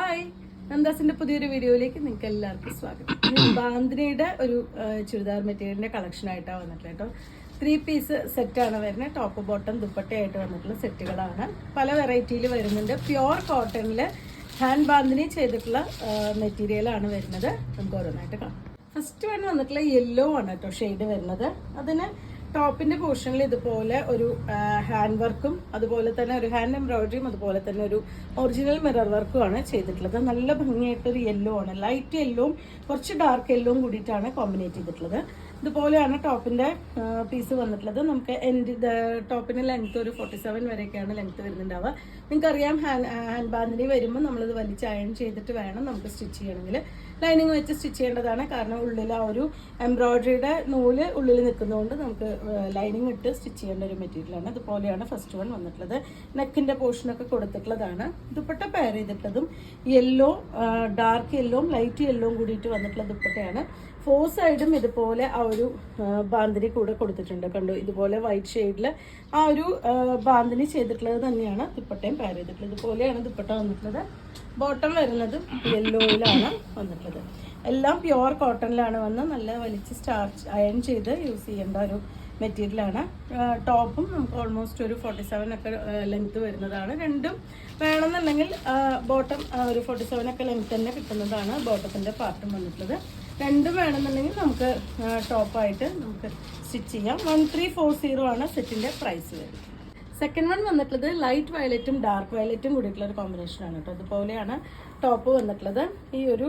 Hi, നന്ദാസിന്റെ പുതിയൊരു വീഡിയോയിലേക്ക് നിങ്ങൾക്ക് എല്ലാവർക്കും സ്വാഗതം. ബാന്തിനിയുടെ ഒരു ചുരിദാർ മെറ്റീരിയലിന്റെ കളക്ഷൻ ആയിട്ടാണ് വന്നിട്ടുള്ളത് കേട്ടോ. 3 പീസ് സെറ്റാണ് വരുന്നത്. ടോപ്പ് ബോട്ടം ദുപ്പട്ടയായിട്ട് വന്നിട്ടുള്ള സെറ്റുകളാണ്. പല വെറൈറ്റിയിൽ വരുന്നുണ്ട്. പ്യുവർ കോട്ടണിൽ ഹാൻഡ് ബാന്തിനി ചെയ്തിട്ടുള്ള മെറ്റീരിയലാണ് വരുന്നത്. നമുക്ക് ഓരോന്നായിട്ട് കാണാം. ഫസ്റ്റ് വൺ വന്നിട്ടുള്ള യെല്ലോ ആണ് കേട്ടോ ഷെയ്ഡ് വരുന്നത്. അതിന് ടോപ്പിന്റെ പോർഷനിൽ ഇതുപോലെ ഒരു ഹാൻഡ് വർക്കും അതുപോലെ തന്നെ ഒരു ഹാൻഡ് എംബ്രോയിഡറിയും അതുപോലെ തന്നെ ഒരു ഒറിജിനൽ മിറർ വർക്കും ആണ് ചെയ്തിട്ടുള്ളത്. നല്ല ഭംഗിയായിട്ടൊരു യെല്ലോ ആണ്. ലൈറ്റ് യെല്ലോവും കുറച്ച് ഡാർക്ക് യെല്ലോവും കൂടിയിട്ടാണ് കോമ്പിനേറ്റ് ചെയ്തിട്ടുള്ളത്. ഇതുപോലെയാണ് ടോപ്പിന്റെ പീസ് വന്നിട്ടുള്ളത്. നമുക്ക് ടോപ്പിന്റെ ലെങ്ത് ഒരു 47 വരെയൊക്കെയാണ് ലെങ്ത് വരുന്നുണ്ടാവുക. നിങ്ങൾക്കറിയാം ഹാൻഡ് ബാന്തിനി വരുമ്പോൾ നമ്മളിത് വലിച്ച് അയൺ ചെയ്തിട്ട് വേണം നമുക്ക് സ്റ്റിച്ച് ചെയ്യണമെങ്കിൽ. ലൈനിങ് വെച്ച് സ്റ്റിച്ച് ചെയ്യേണ്ടതാണ്. കാരണം ഉള്ളിൽ ആ ഒരു എംബ്രോയിഡറിയുടെ നൂല് ഉള്ളിൽ നിൽക്കുന്നതുകൊണ്ട് നമുക്ക് ലൈനിങ് ഇട്ട് സ്റ്റിച്ച് ചെയ്യേണ്ട ഒരു മെറ്റീരിയലാണ്. ഇതുപോലെയാണ് ഫസ്റ്റ് വൺ വന്നിട്ടുള്ളത്. നെക്കിന്റെ പോർഷനൊക്കെ കൊടുത്തിട്ടുള്ളതാണ്. ദുപ്പട്ട പെയർ ചെയ്തിട്ടുള്ളതും യെല്ലോ, ഡാർക്ക് യെല്ലോവും ലൈറ്റ് യെല്ലോവും കൂടിയിട്ട് വന്നിട്ടുള്ള ദുപ്പട്ടയാണ്. 4 സൈഡും ഇതുപോലെ ആ ഒരു ബാന്തിനി കൂടെ കൊടുത്തിട്ടുണ്ട്. കണ്ടു, ഇതുപോലെ വൈറ്റ് ഷെയ്ഡിൽ ആ ഒരു ബാന്തിനി ചെയ്തിട്ടുള്ളത് തന്നെയാണ് ദുപ്പട്ടയും പെയർ ചെയ്തിട്ടുള്ളത്. ഇതുപോലെയാണ് ദുപ്പട്ട വന്നിട്ടുള്ളത്. ബോട്ടം വരുന്നത് യെല്ലോയിലാണ് വന്നിട്ടുള്ളത്. എല്ലാം പ്യുവർ കോട്ടണിലാണ് വന്ന് നല്ല വലിച്ച് സ്റ്റാർച്ച് അയൺ ചെയ്ത് യൂസ് ചെയ്യേണ്ട ഒരു മെറ്റീരിയലാണ്. ടോപ്പും നമുക്ക് ഓൾമോസ്റ്റ് ഒരു 47 ഒക്കെ ലെങ്ത് വരുന്നതാണ്. രണ്ടും വേണമെന്നുണ്ടെങ്കിൽ ബോട്ടം ഒരു 47 ഒക്കെ ലെങ്ത് തന്നെ കിട്ടുന്നതാണ്. ബോട്ടത്തിൻ്റെ പാർട്ടും വന്നിട്ടുള്ളത്. രണ്ടും വേണമെന്നുണ്ടെങ്കിൽ നമുക്ക് ടോപ്പായിട്ട് നമുക്ക് സ്റ്റിച്ച് ചെയ്യാം. 1340 ആണ് സെറ്റിൻ്റെ പ്രൈസ് വരുന്നത്. സെക്കൻഡ് വൺ വന്നിട്ടുള്ളത് ലൈറ്റ് വയലറ്റും ഡാർക്ക് വയലറ്റും കൂടിയിട്ടുള്ള ഒരു കോമ്പിനേഷനാണ് കേട്ടോ. അതുപോലെയാണ് ടോപ്പ് വന്നിട്ടുള്ളത്. ഈ ഒരു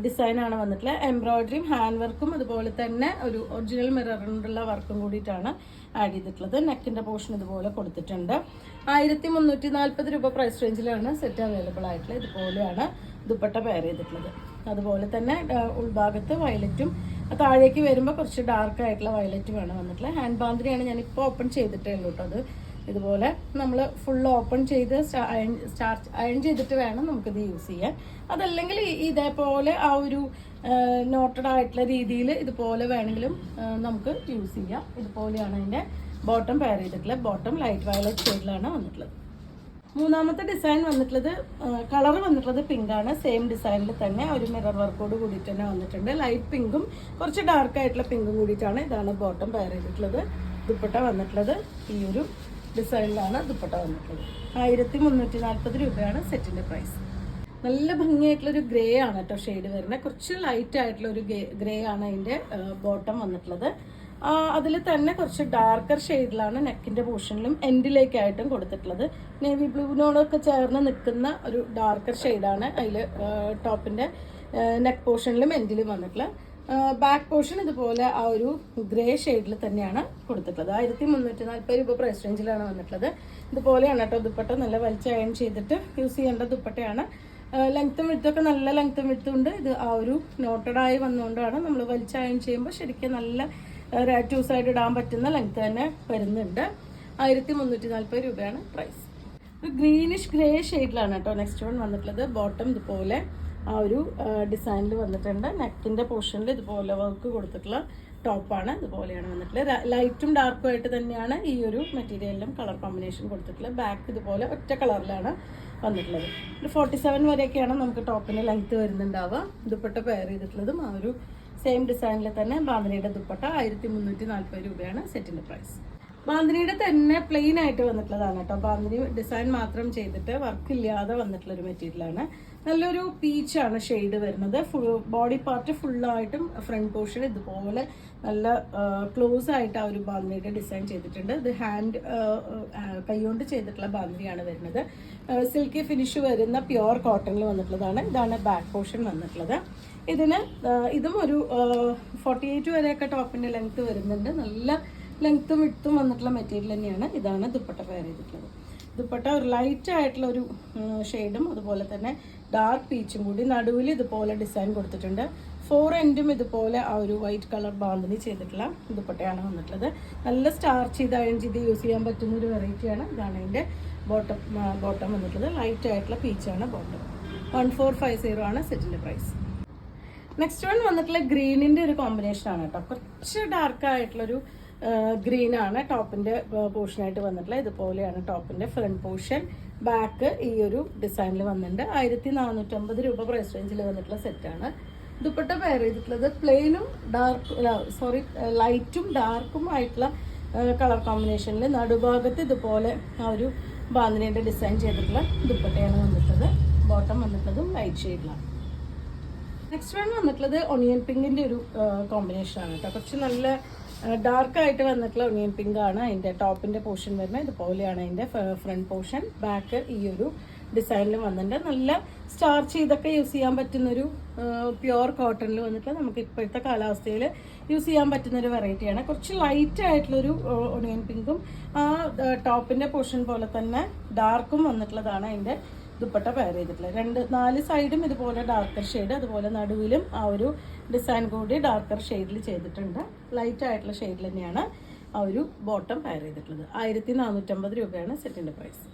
ഡിസൈനാണ് വന്നിട്ടുള്ളത്. എംബ്രോയിഡറിയും ഹാൻഡ് വർക്കും അതുപോലെ തന്നെ ഒരു ഒറിജിനൽ മിററിനുള്ള വർക്കും കൂടിയിട്ടാണ് ആഡ് ചെയ്തിട്ടുള്ളത്. നെക്കിൻ്റെ പോർഷൻ ഇതുപോലെ കൊടുത്തിട്ടുണ്ട്. 1340 രൂപ പ്രൈസ് റേഞ്ചിലാണ് സെറ്റ് അവൈലബിൾ ആയിട്ടുള്ളത്. ഇതുപോലെയാണ് ദുപ്പട്ട പെയർ ചെയ്തിട്ടുള്ളത്. അതുപോലെ തന്നെ ഉൾഭാഗത്ത് വയലറ്റും താഴേക്ക് വരുമ്പോൾ കുറച്ച് ഡാർക്ക് ആയിട്ടുള്ള വയലറ്റുമാണ് വന്നിട്ടുള്ളത്. ഹാൻഡ് ബാന്തിനിയാണ് ഞാനിപ്പോൾ ഓപ്പൺ ചെയ്തിട്ടേ ഉള്ളൂ കേട്ടോ. അത് ഇതുപോലെ നമ്മൾ ഫുൾ ഓപ്പൺ ചെയ്ത് അയൺ ചെയ്തിട്ട് വേണം നമുക്കിത് യൂസ് ചെയ്യാൻ. അതല്ലെങ്കിൽ ഇതേപോലെ ആ ഒരു നോട്ടഡ് ആയിട്ടുള്ള രീതിയിൽ ഇതുപോലെ വേണമെങ്കിലും നമുക്ക് യൂസ് ചെയ്യാം. ഇതുപോലെയാണ് അതിൻ്റെ ബോട്ടം പെയർ ചെയ്തിട്ടുള്ളത്. ബോട്ടം ലൈറ്റ് വയലറ്റ് ഷെയ്ഡിലാണ് വന്നിട്ടുള്ളത്. മൂന്നാമത്തെ ഡിസൈൻ വന്നിട്ടുള്ളത് കളർ വന്നിട്ടുള്ളത് പിങ്കാണ്. സെയിം ഡിസൈനിൽ തന്നെ ഒരു മിറർ വർക്കോട് കൂടിയിട്ട് തന്നെ വന്നിട്ടുണ്ട്. ലൈറ്റ് പിങ്കും കുറച്ച് ഡാർക്ക് ആയിട്ടുള്ള പിങ്കും കൂടിയിട്ടാണ് ഇതാണ് ബോട്ടം പെയർ ചെയ്തിട്ടുള്ളത്. ദുപ്പട്ട വന്നിട്ടുള്ളത് ഈ ഒരു ഡിസൈനിലാണ് ദുപ്പട്ട വന്നിട്ടുള്ളത്. 1340 രൂപയാണ് സെറ്റിന്റെ പ്രൈസ്. നല്ല ഭംഗിയായിട്ടുള്ളൊരു ഗ്രേ ആണ് കേട്ടോ ഷെയ്ഡ് വരുന്നത്. കുറച്ച് ലൈറ്റ് ആയിട്ടുള്ള ഒരു ഗ്രേ ആണ് അതിന്റെ ബോട്ടം വന്നിട്ടുള്ളത്. അതിൽ തന്നെ കുറച്ച് ഡാർക്കർ ഷെയ്ഡിലാണ് നെക്കിന്റെ പോർഷനിലും എൻഡിലേക്കായിട്ടും കൊടുത്തിട്ടുള്ളത്. നേവി ബ്ലൂവിനോടൊക്കെ ചേർന്ന് നിൽക്കുന്ന ഒരു ഡാർക്കർ ഷെയ്ഡാണ് അതിൽ ടോപ്പിന്റെ നെക്ക് പോർഷനിലും എൻഡിലും വന്നിട്ടുള്ളത്. ബാക്ക് പോർഷൻ ഇതുപോലെ ആ ഒരു ഗ്രേ ഷെയ്ഡിൽ തന്നെയാണ് കൊടുത്തിട്ടുള്ളത്. 1340 രൂപ പ്രൈസ് റേഞ്ചിലാണ് വന്നിട്ടുള്ളത്. ഇതുപോലെയാണ് കേട്ടോ ദുപ്പട്ട. നല്ല വലിച്ച് അയൺ ചെയ്തിട്ട് യൂസ് ചെയ്യേണ്ട ദുപ്പട്ടയാണ്. ലെങ്ത്തും വിടുത്തൊക്കെ നല്ല ലെങ്ത്തും വിടുത്തും ഉണ്ട്. ഇത് ആ ഒരു നോട്ടഡായി വന്നുകൊണ്ടാണ് നമ്മൾ വലിച്ച് അയൺ ചെയ്യുമ്പോൾ ശരിക്കും നല്ല 2 സൈഡ് ഇടാൻ പറ്റുന്ന ലെങ്ത് തന്നെ വരുന്നുണ്ട്. 1340 രൂപയാണ് പ്രൈസ്. ഒരു ഗ്രീനിഷ് ഗ്രേ ഷെയ്ഡിലാണ് കേട്ടോ നെക്സ്റ്റ് വൺ വന്നിട്ടുള്ളത്. ബോട്ടം ഇതുപോലെ ആ ഒരു ഡിസൈനിൽ വന്നിട്ടുണ്ട്. നെക്കിന്റെ പോർഷനിൽ ഇതുപോലെ വർക്ക് കൊടുത്തിട്ടുള്ള ടോപ്പാണ്. ഇതുപോലെയാണ് വന്നിട്ടുള്ളത്. ലൈറ്റും ഡാർക്കും ആയിട്ട് തന്നെയാണ് ഈ ഒരു മെറ്റീരിയലിലും കളർ കോമ്പിനേഷൻ കൊടുത്തിട്ടുള്ളത്. ബാക്ക് ഇതുപോലെ ഒറ്റ കളറിലാണ് വന്നിട്ടുള്ളത്. ഒരു 47 വരെയൊക്കെയാണ് നമുക്ക് ടോപ്പിന് ലെങ്ത് വരുന്നുണ്ടാവുക. ദുപ്പട്ട പെയർ ചെയ്തിട്ടുള്ളതും ആ ഒരു സെയിം ഡിസൈനിൽ തന്നെ ബാന്തിനിയുടെ ദുപ്പട്ട 1340 രൂപയാണ് സെറ്റിന്റെ പ്രൈസ്. ബാന്തിനിയുടെ തന്നെ പ്ലെയിൻ ആയിട്ട് വന്നിട്ടുള്ളതാണ് കേട്ടോ. ബാന്തിനി ഡിസൈൻ മാത്രം ചെയ്തിട്ട് വർക്ക് ഇല്ലാതെ വന്നിട്ടുള്ള ഒരു മെറ്റീരിയലാണ്. നല്ലൊരു പീച്ചാണ് ഷെയ്ഡ് വരുന്നത്. ബോഡി പാർട്ട് ഫുള്ളായിട്ടും ഫ്രണ്ട് പോർഷൻ ഇതുപോലെ നല്ല ക്ലോസ് ആയിട്ട് ആ ഒരു ബാന്തിനിയുടെ ഡിസൈൻ ചെയ്തിട്ടുണ്ട്. ഇത് ഹാൻഡ് കൈകൊണ്ട് ചെയ്തിട്ടുള്ള ബാന്തിനിയാണ് വരുന്നത്. സിൽക്കി ഫിനിഷ് വരുന്ന പ്യുവർ കോട്ടണിൽ വന്നിട്ടുള്ളതാണ്. ഇതാണ് ബാക്ക് പോർഷൻ വന്നിട്ടുള്ളത്. ഇതും ഒരു 48 വരെയൊക്കെ ടോപ്പിന്റെ ലെങ്ത് വരുന്നുണ്ട്. നല്ല ലെങ്ത്തും വിട്ടും വന്നിട്ടുള്ള മെറ്റീരിയൽ തന്നെയാണ്. ഇതാണ് ദുപ്പട്ട പെയർ ചെയ്തിട്ടുള്ളത്. ദുപ്പട്ട ഒരു ലൈറ്റ് ആയിട്ടുള്ള ഒരു ഷെയ്ഡും അതുപോലെ തന്നെ ഡാർക്ക് പീച്ചും കൂടി നടുവിൽ ഇതുപോലെ ഡിസൈൻ കൊടുത്തിട്ടുണ്ട്. 4 എൻഡും ഇതുപോലെ ആ ഒരു വൈറ്റ് കളർ ബാന്തിനി ചെയ്തിട്ടുള്ള ദുപ്പട്ടയാണ് വന്നിട്ടുള്ളത്. നല്ല സ്റ്റാർച്ച് ചെയ്ത് അയൺ ചെയ്ത് യൂസ് ചെയ്യാൻ പറ്റുന്ന ഒരു വെറൈറ്റിയാണ്. ഇതാണ് അതിൻ്റെ ബോട്ടം വന്നിട്ടുള്ളത്. ലൈറ്റ് ആയിട്ടുള്ള പീച്ചാണ് ബോട്ടം. 1450 ആണ് സെറ്റിൻ്റെ പ്രൈസ്. നെക്സ്റ്റ് വൺ വന്നിട്ടുള്ള ഗ്രീനിൻ്റെ ഒരു കോമ്പിനേഷൻ ആണ് കേട്ടോ. കുറച്ച് ഡാർക്ക് ആയിട്ടുള്ളൊരു ഗ്രീൻ ആണ് ടോപ്പിന്റെ പോർഷൻ ആയിട്ട് വന്നിട്ടുള്ളത്. ഇതുപോലെയാണ് ടോപ്പിന്റെ ഫ്രണ്ട് പോർഷൻ. ബാക്ക് ഈ ഒരു ഡിസൈനിൽ വന്നിട്ടുണ്ട്. 1450 രൂപ പ്രൈസ് റേഞ്ചിൽ വന്നിട്ടുള്ള സെറ്റാണ്. ദുപ്പട്ട പെയർ ചെയ്തിട്ടുള്ളത് പ്ലെയിനും ലൈറ്റും ഡാർക്കും ആയിട്ടുള്ള കളർ കോമ്പിനേഷനിൽ നടുഭാഗത്ത് ഇതുപോലെ ആ ഒരു ബാന്തിനിയുടെ ഡിസൈൻ ചെയ്തിട്ടുള്ള ദുപ്പട്ടയാണ് വന്നിട്ടുള്ളത്. ബോട്ടം വന്നിട്ടുള്ളതും ലൈറ്റ് ഷെയ്ഡിലാണ്. നെക്സ്റ്റ് വൺ വന്നിട്ടുള്ളത് ഒണിയൻ പിങ്കിൻ്റെ ഒരു കോമ്പിനേഷനാണ് കേട്ടോ. കുറച്ച് നല്ല ഡാർക്കായിട്ട് വന്നിട്ടുള്ള ഒണിയൻ പിങ്ക് ആണ് അതിൻ്റെ ടോപ്പിൻ്റെ പോർഷൻ വരുന്നത്. ഇതുപോലെയാണ് അതിൻ്റെ ഫ്രണ്ട് പോർഷൻ. ബാക്ക് ഈ ഒരു ഡിസൈനിൽ വന്നിട്ടുണ്ട്. നല്ല സ്റ്റാർച്ച് ചെയ്തൊക്കെ യൂസ് ചെയ്യാൻ പറ്റുന്നൊരു പ്യുവർ കോട്ടണിൽ വന്നിട്ട് നമുക്ക് ഇപ്പോഴത്തെ കാലാവസ്ഥയിൽ യൂസ് ചെയ്യാൻ പറ്റുന്നൊരു വെറൈറ്റിയാണ്. കുറച്ച് ലൈറ്റ് ആയിട്ടുള്ളൊരു ഒണിയൻ പിങ്കും ആ ടോപ്പിൻ്റെ പോർഷൻ പോലെ തന്നെ ഡാർക്കും വന്നിട്ടുള്ളതാണ് അതിൻ്റെ ദുപ്പട്ട പെയർ ചെയ്തിട്ടുള്ളത്. 4 സൈഡും ഇതുപോലെ ഡാർക്കർ ഷെയ്ഡ്, അതുപോലെ നടുവിലും ആ ഒരു ഡിസൈൻ കൂടി ഡാർക്കർ ഷെയ്ഡിൽ ചെയ്തിട്ടുണ്ട്. ലൈറ്റ് ആയിട്ടുള്ള ഷെയ്ഡിൽ തന്നെയാണ് ആ ഒരു ബോട്ടം പെയർ ചെയ്തിട്ടുള്ളത്. 1450 രൂപയാണ് സെറ്റിൻ്റെ പ്രൈസ്.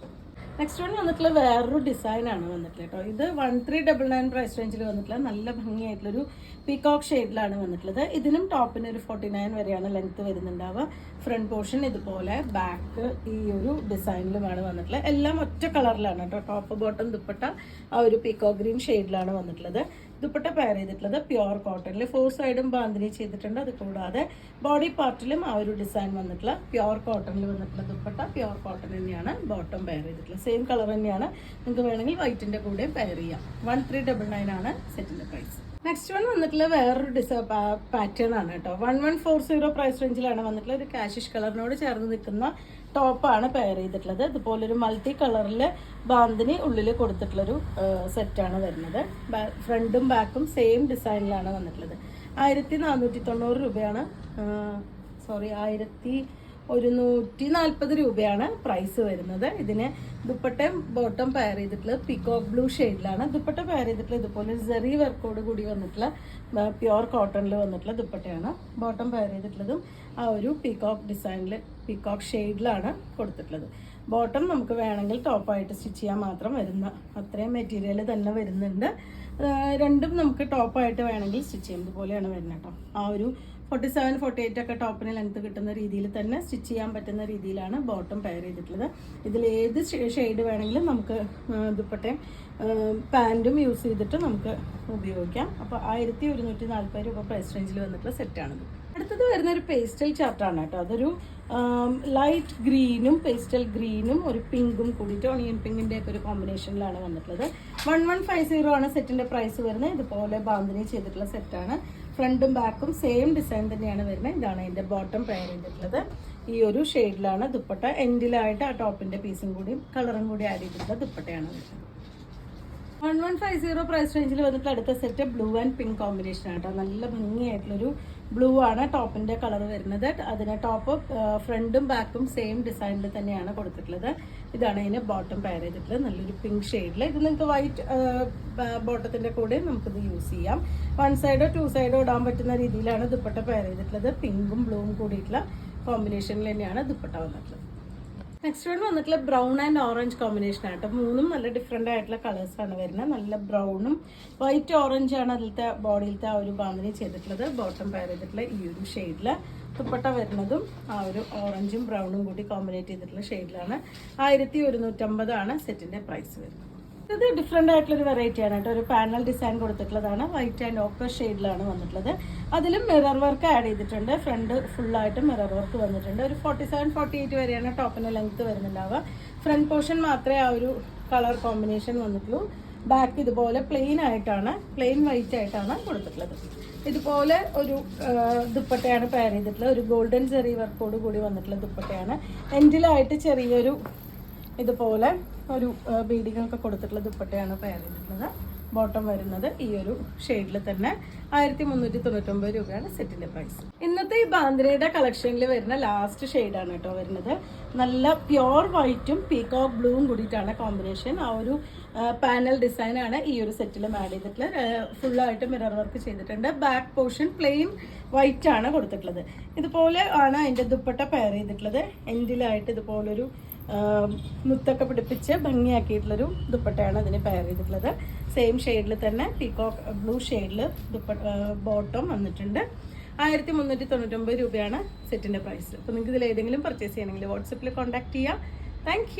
നെക്സ്റ്റ് വൺ വന്നിട്ടുള്ള വേറൊരു ഡിസൈനാണ് വന്നിട്ടുള്ളത് കേട്ടോ. ഇത് 1399 പ്രൈസ് റേഞ്ചിൽ വന്നിട്ടുള്ള നല്ല ഭംഗിയായിട്ടുള്ളൊരു പീകോക്ക് ഷെയ്ഡിലാണ് വന്നിട്ടുള്ളത്. ഇതിനും ടോപ്പിന് ഒരു 49 വരെയാണ് ലെങ്ത് വരുന്നുണ്ടാവുക. ഫ്രണ്ട് പോർഷൻ ഇതുപോലെ, ബാക്ക് ഈ ഒരു ഡിസൈനിലുമാണ് വന്നിട്ടുള്ളത്. എല്ലാം ഒറ്റ കളറിലാണ് കേട്ടോ. ടോപ്പ് ബോട്ടം ദുപ്പട്ട ആ ഒരു പീകോക്ക് ഗ്രീൻ ഷെയ്ഡിലാണ് വന്നിട്ടുള്ളത്. ദുപ്പട്ട പെയർ ചെയ്തിട്ടുള്ളത് പ്യുവർ കോട്ടണിൽ 4 സൈഡും ബാന്തിനി ചെയ്തിട്ടുണ്ട്. അത് കൂടാതെ ബോഡി പാർട്ടിലും ആ ഒരു ഡിസൈൻ വന്നിട്ടുള്ള പ്യുവർ കോട്ടണിൽ വന്നിട്ടുള്ള ദുപ്പട്ട പ്യുവർ കോട്ടൺ തന്നെയാണ് ബോട്ടം പെയർ ചെയ്തിട്ടുള്ളത്. സെയിം കളർ തന്നെയാണ്. നിങ്ങൾക്ക് വേണമെങ്കിൽ വൈറ്റിൻ്റെ കൂടെ പെയർ ചെയ്യാം. 1399 ആണ് സെറ്റിൻ്റെ പ്രൈസ്. നെക്സ്റ്റ് വൺ വന്നിട്ടുള്ള വേറൊരു പാറ്റേൺ ആണ് കേട്ടോ. 1140 പ്രൈസ് റേഞ്ചിലാണ് വന്നിട്ടുള്ള ഒരു കാഷിഷ് കളറിനോട് ചേർന്ന് നിൽക്കുന്ന ടോപ്പാണ് പെയർ ചെയ്തിട്ടുള്ളത്. ഇതുപോലൊരു മൾട്ടി കളറിൽ ബാന്തിനി ഉള്ളിൽ കൊടുത്തിട്ടുള്ളൊരു സെറ്റാണ് വരുന്നത്. ഫ്രണ്ടും ബാക്കും സെയിം ഡിസൈനിലാണ് വന്നിട്ടുള്ളത്. 1490 രൂപയാണ് 1140 രൂപയാണ് പ്രൈസ് വരുന്നത്. ഇതിന് ദുപ്പട്ടയും ബോട്ടം പെയർ ചെയ്തിട്ടുള്ളത് പീകോക്ക് ബ്ലൂ ഷെയ്ഡിലാണ്. ദുപ്പട്ട പെയർ ചെയ്തിട്ടുള്ളത് ഇതുപോലെ സെറി വർക്കോട് കൂടി വന്നിട്ടുള്ള പ്യുവർ കോട്ടണിൽ വന്നിട്ടുള്ള ദുപ്പട്ടയാണ്. ബോട്ടം പെയർ ചെയ്തിട്ടുള്ളതും ആ ഒരു പീകോക്ക് ഡിസൈനിൽ പീകോക്ക് ഷെയ്ഡിലാണ് കൊടുത്തിട്ടുള്ളത്. ബോട്ടം നമുക്ക് വേണമെങ്കിൽ ടോപ്പായിട്ട് സ്റ്റിച്ച് ചെയ്യാൻ മാത്രം വരുന്ന അത്രയും മെറ്റീരിയൽ തന്നെ വരുന്നുണ്ട്. രണ്ടും നമുക്ക് ടോപ്പായിട്ട് വേണമെങ്കിൽ സ്റ്റിച്ച് ചെയ്യും. ഇതുപോലെയാണ് വരുന്നത് കേട്ടോ. ആ ഒരു 47-48 ഒക്കെ ടോപ്പിന് ലെങ്ത് കിട്ടുന്ന രീതിയിൽ തന്നെ സ്റ്റിച്ച് ചെയ്യാൻ പറ്റുന്ന രീതിയിലാണ് ബോട്ടം പെയർ ചെയ്തിട്ടുള്ളത്. ഇതിൽ ഏത് ഷെയ്ഡ് വേണമെങ്കിലും നമുക്ക് ദുപ്പട്ടയും പാൻറ്റും യൂസ് ചെയ്തിട്ട് നമുക്ക് ഉപയോഗിക്കാം. അപ്പോൾ 1140 രൂപ പ്രൈസ് റേഞ്ചിൽ വന്നിട്ടുള്ള സെറ്റാണിത്. അടുത്തത് വരുന്ന ഒരു പേസ്റ്റൽ ചാർട്ടാണ് കേട്ടോ. അതൊരു ലൈറ്റ് ഗ്രീനും പേസ്റ്റൽ ഗ്രീനും ഒരു പിങ്കും കൂടിയിട്ട് ഒണിയൻ പിങ്കിൻ്റെ ഒക്കെ ഒരു കോമ്പിനേഷനിലാണ് വന്നിട്ടുള്ളത്. 1150 ആണ് സെറ്റിൻ്റെ പ്രൈസ് വരുന്നത്. ഇതുപോലെ ബാന്തിനി ചെയ്തിട്ടുള്ള സെറ്റാണ്. ഫ്രണ്ടും ബാക്കും സെയിം ഡിസൈൻ തന്നെയാണ് വരുന്നത്. ഇതാണ് അതിൻ്റെ ബോട്ടം പെയർ ചെയ്തിട്ടുള്ളത്. ഈ ഒരു ഷെയ്ഡിലാണ് ദുപ്പട്ട. എൻഡിലായിട്ട് ആ ടോപ്പിൻ്റെ പീസും കൂടി കളറും കൂടി ആഡ് ചെയ്തിട്ടുള്ള ദുപ്പട്ടയാണ് വരുന്നത്. 1150 പ്രൈസ് റേഞ്ചിൽ വന്നിട്ട് അടുത്ത set blue and pink combination ആട്ടോ. നല്ല ഭംഗിയായിട്ടുള്ളൊരു ബ്ലൂ ആണ് ടോപ്പിന്റെ കളർ വരുന്നത്. അതിന് ടോപ്പ് ഫ്രണ്ടും ബാക്കും സെയിം ഡിസൈനിൽ തന്നെയാണ് കൊടുത്തിട്ടുള്ളത്. ഇതാണ് അതിന് ബോട്ടം പെയർ ചെയ്തിട്ടുള്ളത്. നല്ലൊരു പിങ്ക് ഷെയ്ഡിൽ. ഇത് നിങ്ങൾക്ക് വൈറ്റ് ബോട്ടത്തിന്റെ കൂടെ നമുക്കിത് യൂസ് ചെയ്യാം. 1 സൈഡോ 2 സൈഡോ ഇടാൻ പറ്റുന്ന രീതിയിലാണ് ദുപ്പട്ട പെയർ ചെയ്തിട്ടുള്ളത്. പിങ്കും ബ്ലൂവും കൂടിയിട്ടുള്ള കോമ്പിനേഷനിൽ തന്നെയാണ് ദുപ്പട്ട വന്നിട്ടുള്ളത്. നെക്സ്റ്റ് വൺ വന്നിട്ടുള്ള ബ്രൗൺ ആൻഡ് ഓറഞ്ച് കോമ്പിനേഷൻ ആയിട്ട് മൂന്നും നല്ല ഡിഫറെൻ്റ് ആയിട്ടുള്ള കളേഴ്സാണ് വരുന്നത്. നല്ല ബ്രൗണും വൈറ്റ് ഓറഞ്ചാണ് അതിലത്തെ ബോഡിയിലത്തെ ആ ഒരു ബാന്തിനി ചെയ്തിട്ടുള്ളത്. ബോട്ടം പെയർ ചെയ്തിട്ടുള്ള ഈ ഒരു ഷെയ്ഡിൽ ദുപ്പട്ട വരുന്നതും ആ ഒരു ഓറഞ്ചും ബ്രൗണും കൂടി കോമ്പിനേറ്റ് ചെയ്തിട്ടുള്ള ഷെയ്ഡിലാണ്. 1150 ആണ് സെറ്റിൻ്റെ പ്രൈസ് വരുന്നത്. ഇത് ഡിഫറെൻ്റ് ആയിട്ടുള്ളൊരു വെറൈറ്റി ആണ് കേട്ടോ. ഒരു പാനൽ ഡിസൈൻ കൊടുത്തിട്ടുള്ളതാണ്. വൈറ്റ് ആൻഡ് ഓക്കർ ഷെയ്ഡിലാണ് വന്നിട്ടുള്ളത്. അതിലും മിറർ വർക്ക് ആഡ് ചെയ്തിട്ടുണ്ട്. ഫ്രണ്ട് ഫുള്ളായിട്ട് മിറർ വർക്ക് വന്നിട്ടുണ്ട്. ഒരു 47-48 വരെയാണ് ടോപ്പിന് ലെങ്ത് വരുന്നുണ്ടാവുക. ഫ്രണ്ട് പോർഷൻ മാത്രമേ ആ ഒരു കളർ കോമ്പിനേഷൻ വന്നിട്ടുള്ളൂ. ബാക്ക് ഇതുപോലെ പ്ലെയിൻ വൈറ്റ് ആയിട്ടാണ് കൊടുത്തിട്ടുള്ളത്. ഇതുപോലെ ഒരു ദുപ്പട്ടയാണ് പെയർ ചെയ്തിട്ടുള്ളത്. ഒരു ഗോൾഡൻ ചെറി വർക്കോട് കൂടി വന്നിട്ടുള്ള ദുപ്പട്ടയാണ്. എൻഡിലായിട്ട് ചെറിയൊരു ഇതുപോലെ ഒരു ബീഡികളൊക്കെ കൊടുത്തിട്ടുള്ള ദുപ്പട്ടയാണ് പെയർ ചെയ്തിട്ടുള്ളത്. ബോട്ടം വരുന്നത് ഈ ഒരു ഷെയ്ഡിൽ തന്നെ. 1399 രൂപയാണ് സെറ്റിന്റെ പ്രൈസ്. ഇന്നത്തെ ഈ ബാന്തിനിയുടെ കളക്ഷനിൽ വരുന്ന ലാസ്റ്റ് ഷെയ്ഡാണ് കേട്ടോ വരുന്നത്. നല്ല പ്യോർ വൈറ്റും പീകോക്ക് ബ്ലൂവും കൂടിയിട്ടാണ് കോമ്പിനേഷൻ. ആ ഒരു പാനൽ ഡിസൈനാണ് ഈ ഒരു സെറ്റിലും ആഡ് ചെയ്തിട്ടുള്ളത്. ഫുള്ളായിട്ട് മിറർ വർക്ക് ചെയ്തിട്ടുണ്ട്. ബാക്ക് പോർഷൻ പ്ലെയിൻ വൈറ്റ് ആണ് കൊടുത്തിട്ടുള്ളത്. ഇതുപോലെ ആണ് അതിൻ്റെ ദുപ്പട്ട പെയർ ചെയ്തിട്ടുള്ളത്. എൻഡിലായിട്ട് ഇതുപോലൊരു മുത്തൊക്കെ പിടിപ്പിച്ച് ഭംഗിയാക്കിയിട്ടുള്ളൊരു ദുപ്പട്ടയാണ് അതിന് പെയർ ചെയ്തിട്ടുള്ളത്. സെയിം ഷെയ്ഡിൽ തന്നെ പീകോക്ക് ബ്ലൂ ഷെയ്ഡിൽ ബോട്ടം വന്നിട്ടുണ്ട്. 1399 രൂപയാണ് സെറ്റിൻ്റെ പ്രൈസ്. അപ്പോൾ നിങ്ങൾക്ക് ഇതിൽ ഏതെങ്കിലും പർച്ചേസ് ചെയ്യണമെങ്കിൽ വാട്സപ്പിൽ കോൺടാക്ട് ചെയ്യാം. താങ്ക്